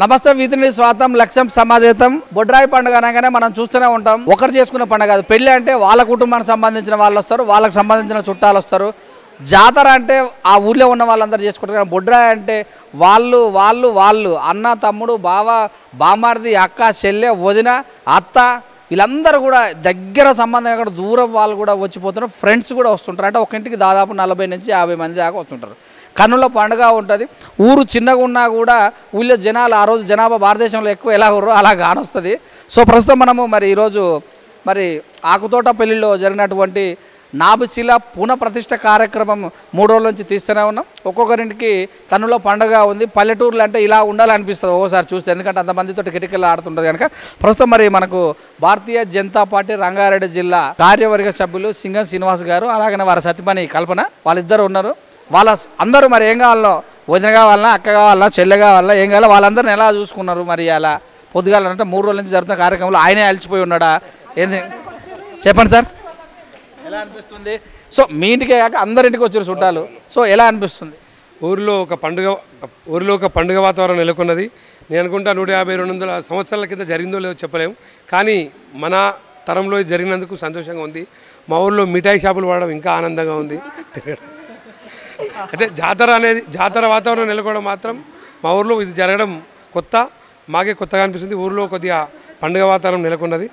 నమస్తే వీధిని స్వాతం లక్ష్యం సమాజేతం బొడ్రాయి పండుగ అనగానే మనం చూస్తూనే ఉంటాం. ఒకరు చేసుకున్న పండుగ కాదు. పెళ్లి అంటే వాళ్ళ కుటుంబానికి సంబంధించిన వాళ్ళు వస్తారు, వాళ్ళకి సంబంధించిన చుట్టాలు వస్తారు. జాతర అంటే ఆ ఊర్లో ఉన్న వాళ్ళందరూ చేసుకుంటారు. కానీ బొడ్రాయి అంటే వాళ్ళు వాళ్ళు వాళ్ళు అన్న తమ్ముడు బావ బామార్ది అక్క చెల్లె వదిన అత్త వీళ్ళందరూ కూడా దగ్గర సంబంధం కూడా దూరం వాళ్ళు కూడా వచ్చిపోతున్నారు. ఫ్రెండ్స్ కూడా వస్తుంటారు. అంటే ఒక ఇంటికి దాదాపు 40 నుంచి 50 మంది దాకా వస్తుంటారు. కన్నుల పండుగ ఉంటుంది. ఊరు చిన్నగా ఉన్నా కూడా ఊళ్ళో జనాలు ఆ రోజు జనాభా భారతదేశంలో ఎక్కువ ఎలా ఉర్రో అలా కానొస్తుంది. సో ప్రస్తుతం మనము ఈరోజు ఆకుతోట పెళ్లిలో జరిగినటువంటి నాభిశిల పునఃప్రతిష్ఠ కార్యక్రమం 3 రోజుల నుంచి తీస్తూనే ఉన్నాం. ఒక్కొక్కరింటికి కన్నుల పండుగ ఉంది. పల్లెటూర్లు అంటే ఇలా ఉండాలనిపిస్తుంది ఒకసారి చూస్తే, ఎందుకంటే అంతమందితో కిటికీలు ఆడుతుంటుంది కనుక. ప్రస్తుతం మనకు భారతీయ జనతా పార్టీ రంగారెడ్డి జిల్లా కార్యవర్గ సభ్యులు సింగం శ్రీనివాస్ గారు, అలాగనే వారి సతీమణి కల్పన వాళ్ళిద్దరు ఉన్నారు. వాళ్ళ అందరూ ఏం కావాలో, వదిన కావాలన్నా అక్క కావాలన్నా చెల్లె కావాలన్నా ఏం కావాలో వాళ్ళందరిని ఎలా చూసుకున్నారు. అలా పొద్దుగాలంటే 3 రోజుల నుంచి జరుగుతున్న కార్యక్రమంలో ఆయనే అలసిపోయి ఉన్నాడా ఏంది చెప్పండి సార్, ఎలా అనిపిస్తుంది? సో మీ ఇంటికే కాక అందరింటికి వచ్చారు చుట్టాలు. సో ఎలా అనిపిస్తుంది? ఊరిలో ఒక పండుగ వాతావరణం నెలకొన్నది. నేను అనుకుంటా 150-200 సంవత్సరాల కింద జరిగిందో లేదో చెప్పలేము, కానీ మన తరంలో జరిగినందుకు సంతోషంగా ఉంది. మా ఊరిలో మిఠాయి షాపులు వాడడం ఇంకా ఆనందంగా ఉంది. అయితే జాతర వాతావరణం నెలకొనడం మాత్రం మా ఊరిలో ఇది జరగడం మాకే కొత్తగా అనిపిస్తుంది. ఊరిలో కొద్దిగా పండుగ వాతావరణం నెలకొన్నది.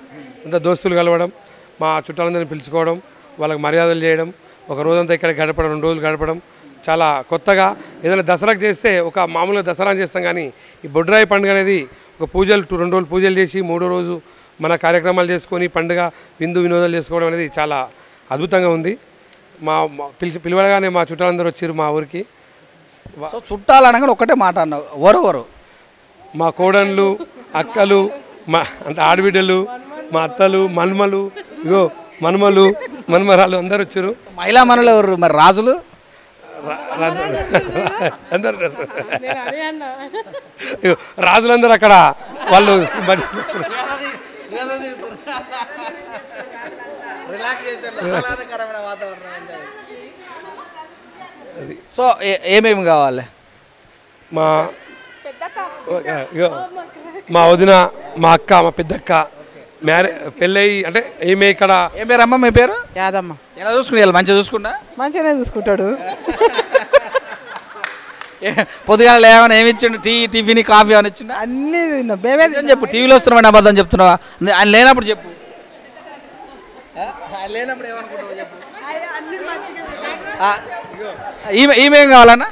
అంతా దోస్తులు కలవడం, మా చుట్టాలందరినీ పిలుచుకోవడం, వాళ్ళకి మర్యాదలు చేయడం, ఒక రోజంతా ఇక్కడ గడపడం, 2 రోజులు గడపడం చాలా కొత్తగా. ఏదైనా దసరాకు చేస్తే ఒక మామూలుగా దసరా చేస్తాం, కానీ ఈ బొడ్రాయి పండుగ అనేది ఒక పూజలు 2 రోజులు పూజలు చేసి 3వ రోజు మన కార్యక్రమాలు చేసుకొని పండుగ వినోదాలు చేసుకోవడం అనేది చాలా అద్భుతంగా ఉంది. పిలవగానే మా చుట్టాలందరూ వచ్చారు మా ఊరికి. సో చుట్టాలు అనగానే ఒకటే మాట అన్నావు, ఎవరు? మా కోడళ్ళు, అక్కలు, మా ఆడబిడ్డలు, మా అత్తలు, మనుమలు, మనుమరాలు అందరు వచ్చారు. మహిళా మనులు ఎవరు మరి? రాజులు రాజులందరూ అక్కడ వాళ్ళు సో ఏమేమి కావాలి? మా వదిన, మా అక్క, మా పెద్దక్క పెళ్ళయి అంటే ఏమే ఇక్కడ. ఏం పేరమ్మా మీ పేరు? యాదమ్మ. ఎలా చూసుకుని మంచిగా చూసుకుంటా? మంచిగానే చూసుకుంటాడు. పొద్దుగాల లేవని ఏమి ఇచ్చిండు? టిఫిన్ కాఫీ అని ఇచ్చిండు? అన్నీ మేమే చెప్పు. టీవీలో వస్తున్నామని అబద్ధం చెప్తున్నావా? ఆయన లేనప్పుడు చెప్పు. ఆయన లేనప్పుడు ఏమనుకుంటావు చెప్పు. ఈమెం కావాలన్నా?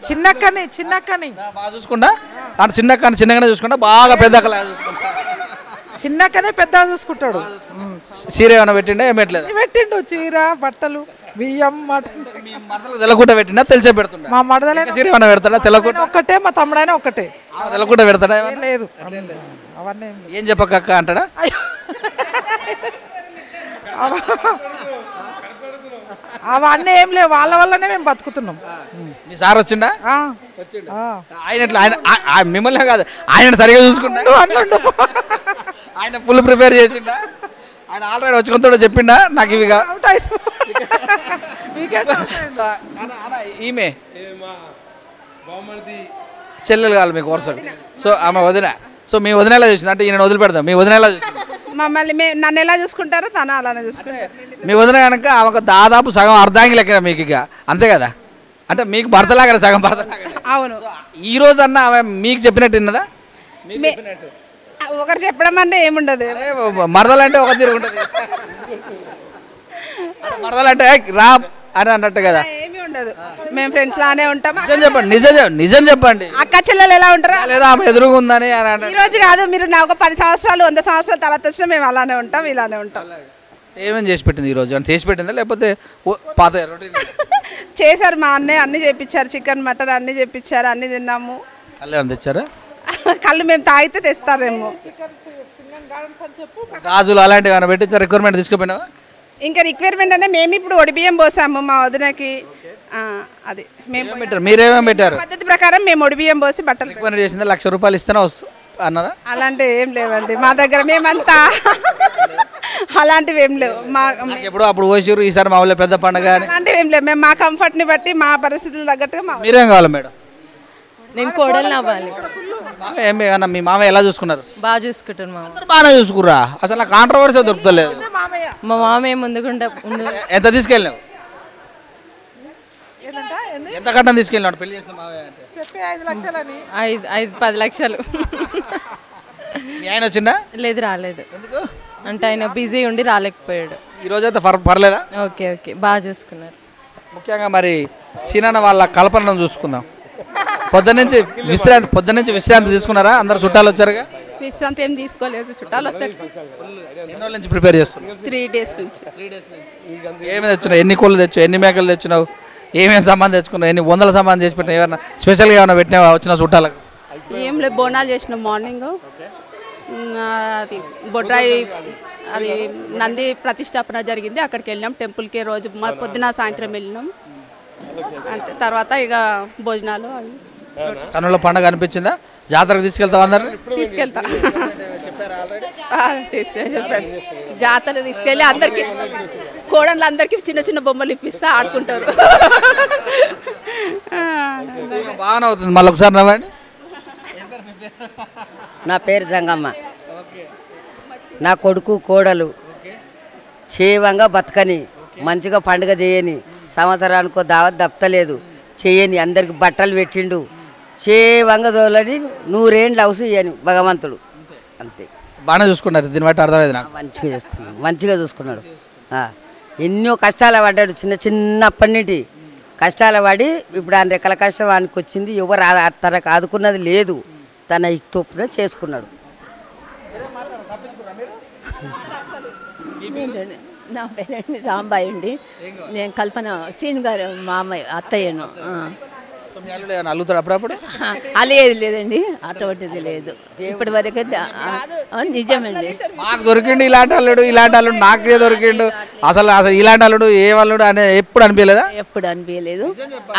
చిన్నక్కని బాగా చూసుకుంటా. అంటే చిన్నగానే చూసుకుంటా, బాగా పెద్దక్కలా చూసుకుంటా. చిన్నక్కనే పెద్దగా చూసుకుంటాడు. చీర ఏమైనా పెట్టిండా? ఏం పెట్టిండు. చీర, బట్టలు, బియ్యం, మటన్. తెల్లకుండా పెట్టినా తెలిసే పెడుతుంటా? మా మడదలే చీర ఏమైనా పెడతాడా? తెల్లకుండా ఒక్కటే, మా తమ్ముడైనా ఒక్కటే. తెల్లకుండా పెడతాడా? లేదు అవన్నీ ఏం చెప్పక్క అంటాడా? అవన్నీ ఏం లేవు, వాళ్ళ వల్లనే మేము బతుకుతున్నాం. మీ సార్ వచ్చిండా? ఆయన మిమ్మల్ని కాదు, ఆయన సరిగా చూసుకుంటా. ఆయన ఫుల్ ప్రిపేర్ చేసిండా? ఆయన ఆల్రెడీ వచ్చుకుంటాడో చెప్పిండా నాకు ఇవి ఈమె చెల్లెలు కావాలి మీకు వరుస. సో ఆమె వదిన. సో మీ వదిన ఎలా చూసింది? అంటే ఈయన వదిలిపెడతాం. మీ వదిన ఎలా చూసింది? మమ్మల్ని నన్ను ఎలా చూసుకుంటారో తను అలానే చూసుకుంటారు. మీ వదిన కనుక ఆమెకు దాదాపు సగం అర్ధాంగి లెక్క మీకు, ఇక అంతే కదా? అంటే మీకు భర్తలాగా సగం భర్తలాగా. అవును. ఈ రోజు అన్న ఆమె మీకు చెప్పినట్టు విన్నదా? ఒకరు చెప్పడం అంటే ఏముండదు. మరదలంటే ఒక తీరు ఉంటుంది. మరదలంటే రా అని అన్నట్టు కదా? ఏమీ ఉండదు. మేము ఫ్రెండ్స్ లానే ఉంటాం. నిజం చెప్పండి. అక్క చెల్లెలు ఎలా ఉంటారా? లేదా ఆమె ఎదురుగా ఉందని ఈ రోజు కాదు, మీరు నా ఒక 10 సంవత్సరాలు 100 సంవత్సరాల తర్వాత వచ్చినా మేము అలానే ఉంటాం, ఇలానే ఉంటాం. ఏమేమి చేసి పెట్టింది ఈ రోజు? అని చేసి పెట్టిందా లేకపోతే పాత చేశారు? మా అన్నయ్య అన్ని చేపించారు. చికెన్, మటన్ అన్ని చేపించారు. అన్ని తిన్నాము. కళ్యాణ్ తెచ్చారా? కళ్ళు మేము తాగితే తెస్తారేమో. గాజులు అలాంటివి ఏమైనా పెట్టించారు? రిక్వైర్మెంట్ తీసుకుపోయినావా? ఇంకా రిక్వైర్మెంట్ అంటే మేము ఇప్పుడు ఒడిబియ్యం పోసాము మా వదినకి. అది మేము మీరేమేమి పెట్టారు? పద్ధతి ప్రకారం మేము ఒడిబియ్యం పోసి బట్టలు రిక్వైర్మెంట్ చేసిందా? 1,00,000 రూపాయలు ఇస్తేనే అన్నదా? అలాంటివి ఏం లేవండి మా దగ్గర. మేమంతా అలాంటివి ఏం లేవు. మా ఎప్పుడు అప్పుడు పోసిరు, ఈసారి మా ఊళ్ళో పెద్ద పండుగ అలాంటివి ఏం లేవు. మేము మా కంఫర్ట్ని బట్టి మా పరిస్థితులు తగ్గట్టుగా. మీరేం కావాలి మేడం? నేను కోడలు అవ్వాలి. మామయ్య ఏమన్నా మీ మామయ్య ఎలా చూసుకున్నారు? బాగా చూసుకుంటాను మామ. అందరు బాగానే చూసుకుర్రా, అసలు నాకు కాంట్రవర్సీ దొరుకుతలేదు. మా మామయ్య ముందు ఎంత తీసుకెళ్ళినావు? ఏంటంట ఏంది ఎంత కట్టం తీసుకెళ్ళినాడు పెళ్లి చేసిన మామయ్య అంటే? చెప్పి 5 లక్షలని 10 లక్షలు. మీ ఆయన వచ్చిందా? లేదు, రాలేదు. ఎందుకు? అంటే ఆయన బిజీ ఉండి రాలేకపోయాడు. ఈరోజు అయితే పర్లేదా? ఓకే ఓకే, బాగా చూసుకున్నారు. ముఖ్యంగా మరి సీనన్న వాళ్ళ కల్పనను చూసుకుందాం. పొద్దున్నుంచి విశ్రాంతి తీసుకున్నారా? అందరు చుట్టాలు వచ్చారుగా? విశ్రాంతి ఏం తీసుకోలేదు, చుట్టాలు వస్తారు. ఎన్ని రోజుల నుంచి ప్రిపేర్ చేస్తున్నావు? 3 డేస్ నుంచి. ఏమి తెచ్చినావు? ఎన్ని కోళ్ళు తెచ్చావు? ఎన్ని మేకలు తెచ్చినావు? ఏమేమి సామాన్ తెచ్చుకున్నావు? ఎన్ని వందల సామాన్ చేసి పెట్టినావు? ఏమన్నా స్పెషల్గా ఏమైనా పెట్టినావా వచ్చిన చుట్టాలకు? ఏం లేదు, బోనాలు చేసినాం మార్నింగ్. అది బొడ్రాయి అది నంది ప్రతిష్టాపన జరిగింది, అక్కడికి వెళ్ళినాం టెంపుల్కి. రోజు పొద్దున సాయంత్రం వెళ్ళినాం అంతే. తర్వాత ఇక భోజనాలు అవి. కన్నుల పండుగ అనిపించిందా? జాతరకు తీసుకెళ్తావు అందరు? తీసుకెళ్తా చెప్పారు. జాతర తీసుకెళ్ళి అందరికి కోడళ్ళు అందరికి చిన్న చిన్న బొమ్మలు ఇప్పిస్తా ఆడుకుంటారు. బాగానే అవుతుంది. మళ్ళీ ఒకసారి నవ్వండి. నా పేరు జంగమ్మ. నా కొడుకు కోడలు క్షేమంగా బతకని, మంచిగా పండుగ చేయని, సంవత్సరానికో దావత్ దప్తలేదు చేయని, అందరికి బట్టలు పెట్టిండు, క్షేమంగా దోలని 100 ఏళ్ళు అవసరం చేయని భగవంతుడు అంతే. బాగానే చూసుకున్నారు, దీన్ని బట్టి అర్థమైంది నాకు. మంచిగా చూసుకున్నాడు. ఎన్నో కష్టాలు పడ్డాడు, చిన్నప్పటి నుండి కష్టాలు పడి ఇప్పుడు ఆయన రెక్కల కష్టం ఆయనకు వచ్చింది. ఎవరు తనకు ఆదుకున్నది లేదు, తన తొప్పున చేసుకున్నాడు. నా పేరండి రాంబాయి అండి. నేను కల్పన సీన్ గారు మామయ్య అత్తయ్యను. అల్లుతాడు అప్పుడప్పుడు? అలేదు లేదండి, అటువంటిది లేదు ఇప్పటి వరకు. నిజమండి, మాకు దొరికిండు ఇలాంటి అల్లుడు, నాకే దొరికిండు. అసలు ఇలాంటి అల్లుడు ఏ అల్లుడు అనే ఎప్పుడు అనిపించలేదా? ఎప్పుడు అనిపించలేదు.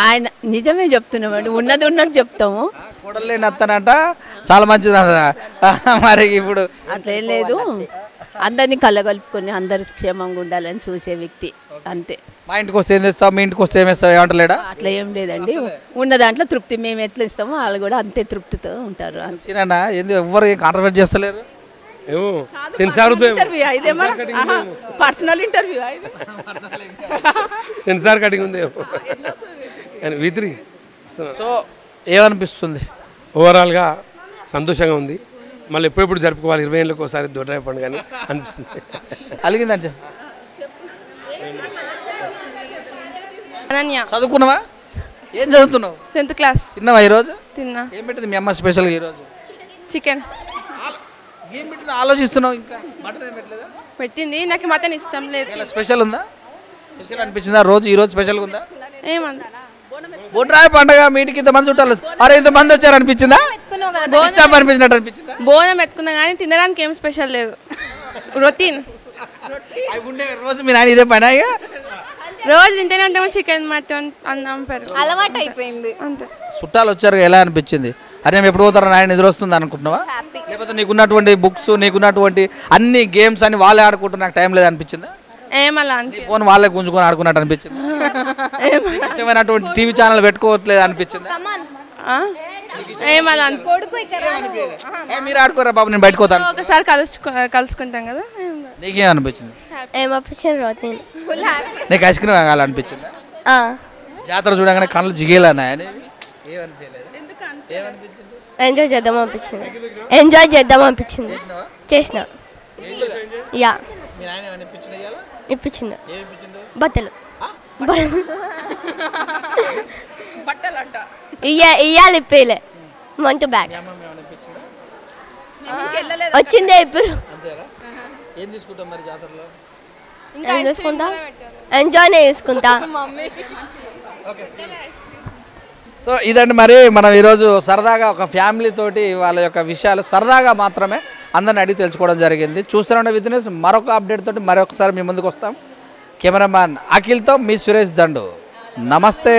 ఆయన నిజమే చెప్తున్నామండి, ఉన్నది ఉన్నట్టు చెప్తాము. కూడలేని అత్తనంట చాలా మంచిది మరి. ఇప్పుడు అట్లా ఏం లేదు, అందరినీ కలగలుపుకొని అందరు క్షేమంగా ఉండాలని చూసే వ్యక్తి అంతే. మా ఇంటికి వస్తే ఏం తెస్తావు, మీ ఇంటికి వస్తే ఏమేస్తావు ఏమంటలేడా? అట్లా ఏం లేదండి, ఉన్న దాంట్లో తృప్తి. మేము ఎట్లా ఇస్తామో వాళ్ళు కూడా అంతే తృప్తితో ఉంటారు. సీనన్నా ఏంది ఎవ్వరు ఏం కాంట్రవర్ట్ చేస్తలేరు? పర్సనల్ ఇంటర్వ్యూ సెన్సార్ కటింగ్ ఉంది. సో ఏమనిపిస్తుంది? ఓవరాల్గా సంతోషంగా ఉంది. మళ్ళీ ఎప్పుడెప్పుడు జరుపుకోవాలి, 20 ఏళ్ళకి ఒకసారి దొడ్రాయి పండుగ అని అనిపిస్తుంది. అలిగిందంటే అనన్య. చదువుకున్నావా? ఏం చదువుతున్నావు? 10th class. తిన్నావా ఈరోజు? తిన్నా. ఏం పెట్టింది మీ అమ్మ స్పెషల్గా ఈరోజు? చికెన్. ఏం పెట్టిన ఆలోచిస్తున్నావు? ఇంకా మటన్ ఏం పెట్టలేదా? పెట్టింది, నాకు మటన్ ఇష్టం లేదు. ఇలా స్పెషల్ ఉందా? స్పెషల్ అనిపించిందా రోజు? ఈరోజు స్పెషల్గా ఉందా? ఏమన్నా బొడ్రాయి పండుగ మీ ఇంటికి ఇంతమంది చుట్టాలు, అరే ఇంతమంది వచ్చారు అనిపించిందా? అనిపించినట్టు అనిపించిందా? బోనం ఎత్తుకున్నా కానీ తినడానికి ఏం స్పెషల్ లేదు, రొటీన్. రోజు మీ నాన్న ఇదే పని? రోజు తింటేనే ఉంటాము చికెన్, మటన్, అన్నం, పెరుగు, అలవాటు అయిపోయింది అంతే. చుట్టాలు వచ్చారు, ఎలా అనిపించింది? అరే మేము ఎప్పుడు పోతారో నాయన నిద్ర వస్తుంది అనుకుంటున్నావా? లేకపోతే నీకున్నటువంటి బుక్స్, నీకున్నటువంటి అన్ని గేమ్స్ అని వాళ్ళే ఆడుకుంటూ నాకు టైం లేదు అనిపించిందా? ఏమలా ఫోన్ వాళ్ళే గుంజుకొని ఆడుకున్నట్టు అనిపించింది? ఇష్టమైనటువంటి టీవీ ఛానల్ పెట్టుకోవట్లేదు అనిపించింది? ఏమలా మీరు ఆడుకోరా బాబు, నేను బయటకు పోతాను. ఒకసారి కలుసుకుంటాం కదా. నీకేం అనిపించింది? ఏమనిపించింది? నీకు ఐస్ క్రీమ్ కావాలనిపించిందా? జాతర చూడగానే కళ్ళు జిగేలన్నా? ఎంజాయ్ చేద్దాం అనిపించింది. చేసిన ఇప్పించింది బట్టలు. ఇయ్యాలి ఇప్పేలే మంచి బ్యాగ్ వచ్చిందే ఇప్పుడు. ఏం తీసుకుంటా? ఎంజాయ్నే చేసుకుంటా. సో ఇదండి మరి మనం ఈరోజు సరదాగా ఒక ఫ్యామిలీ తోటి వాళ్ళ యొక్క విషయాలు సరదాగా మాత్రమే అందరిని అడిగి తెలుసుకోవడం జరిగింది. చూస్తూనే విత్ మరొక అప్డేట్ తోటి మరొకసారి మీ ముందుకు వస్తాం. కెమెరామ్యాన్ అఖిల్తో మీ సురేష్ దండు. నమస్తే.